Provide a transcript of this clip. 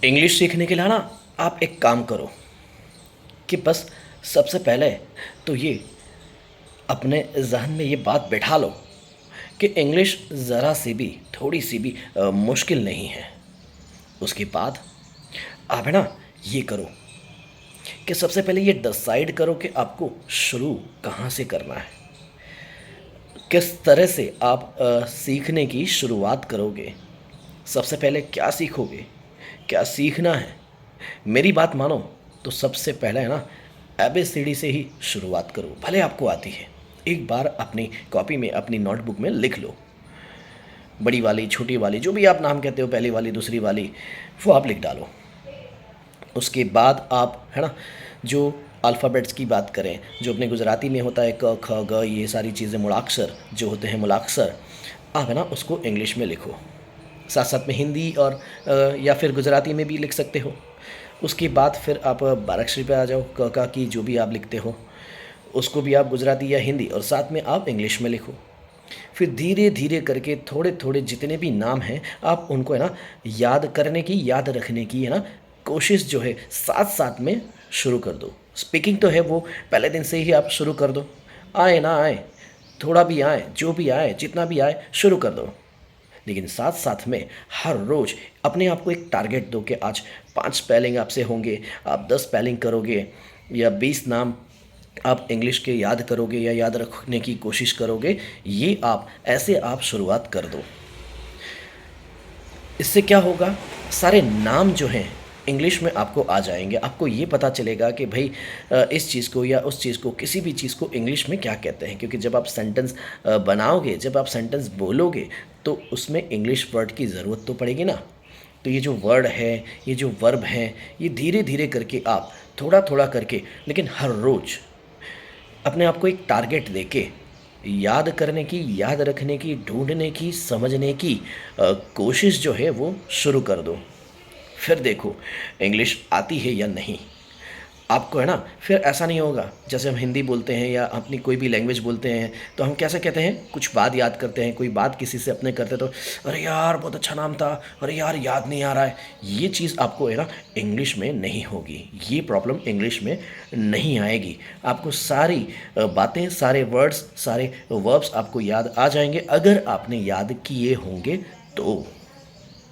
English सीखने के लिए ना आप एक काम करो कि बस सबसे पहले तो ये अपने जहन में ये बात बैठा लो कि इंग्लिश ज़रा सी भी थोड़ी सी भी मुश्किल नहीं है। उसके बाद आप है ना ये करो कि सबसे पहले ये डिसाइड करो कि आपको शुरू कहाँ से करना है, किस तरह से आप सीखने की शुरुआत करोगे। सबसे पहले क्या सीखोगे, क्या सीखना है। मेरी बात मानो तो सबसे पहले है ना ABCD से ही शुरुआत करो, भले आपको आती है। एक बार अपनी कॉपी में अपनी नोटबुक में लिख लो, बड़ी वाली छोटी वाली जो भी आप नाम कहते हो, पहली वाली दूसरी वाली, वो आप लिख डालो। उसके बाद आप है ना जो अल्फ़ाबेट्स की बात करें, जो अपने गुजराती में होता है क ख ग, ये सारी चीज़ें मूलाक्षर जो होते हैं, मूलाक्षर आप है ना उसको इंग्लिश में लिखो। साथ साथ में हिंदी और या फिर गुजराती में भी लिख सकते हो। उसके बाद फिर आप बाराक्षरी पे आ जाओ, क का की जो भी आप लिखते हो उसको भी आप गुजराती या हिंदी और साथ में आप इंग्लिश में लिखो। फिर धीरे धीरे करके थोड़े थोड़े जितने भी नाम हैं आप उनको है ना याद करने की, याद रखने की है ना कोशिश जो है साथ साथ में शुरू कर दो। स्पीकिंग तो है वो पहले दिन से ही आप शुरू कर दो, आए ना आए, थोड़ा भी आए, जो भी आए, जितना भी आए शुरू कर दो। लेकिन साथ साथ में हर रोज़ अपने आप को एक टारगेट दो कि आज 5 स्पेलिंग आपसे होंगे, आप 10 स्पेलिंग करोगे या 20 नाम आप इंग्लिश के याद करोगे या याद रखने की कोशिश करोगे। ये आप ऐसे आप शुरुआत कर दो। इससे क्या होगा, सारे नाम जो हैं इंग्लिश में आपको आ जाएंगे। आपको ये पता चलेगा कि भाई इस चीज़ को या उस चीज़ को, किसी भी चीज़ को इंग्लिश में क्या कहते हैं। क्योंकि जब आप सेंटेंस बनाओगे, जब आप सेंटेंस बोलोगे तो उसमें इंग्लिश वर्ड की ज़रूरत तो पड़ेगी ना। तो ये जो वर्ड है, ये जो वर्ब हैं, ये धीरे धीरे करके आप थोड़ा थोड़ा करके, लेकिन हर रोज़ अपने आप को एक टारगेट देके याद करने की, याद रखने की, ढूंढने की, समझने की कोशिश जो है वो शुरू कर दो। फिर देखो इंग्लिश आती है या नहीं आपको, है ना। फिर ऐसा नहीं होगा जैसे हम हिंदी बोलते हैं या अपनी कोई भी लैंग्वेज बोलते हैं तो हम कैसे कहते हैं, कुछ बात याद करते हैं, कोई बात किसी से अपने करते तो अरे यार बहुत अच्छा नाम था, अरे यार याद नहीं आ रहा है। ये चीज़ आपको है ना इंग्लिश में नहीं होगी, ये प्रॉब्लम इंग्लिश में नहीं आएगी। आपको सारी बातें, सारे वर्ड्स, सारे वर्ब्स आपको याद आ जाएंगे अगर आपने याद किए होंगे तो।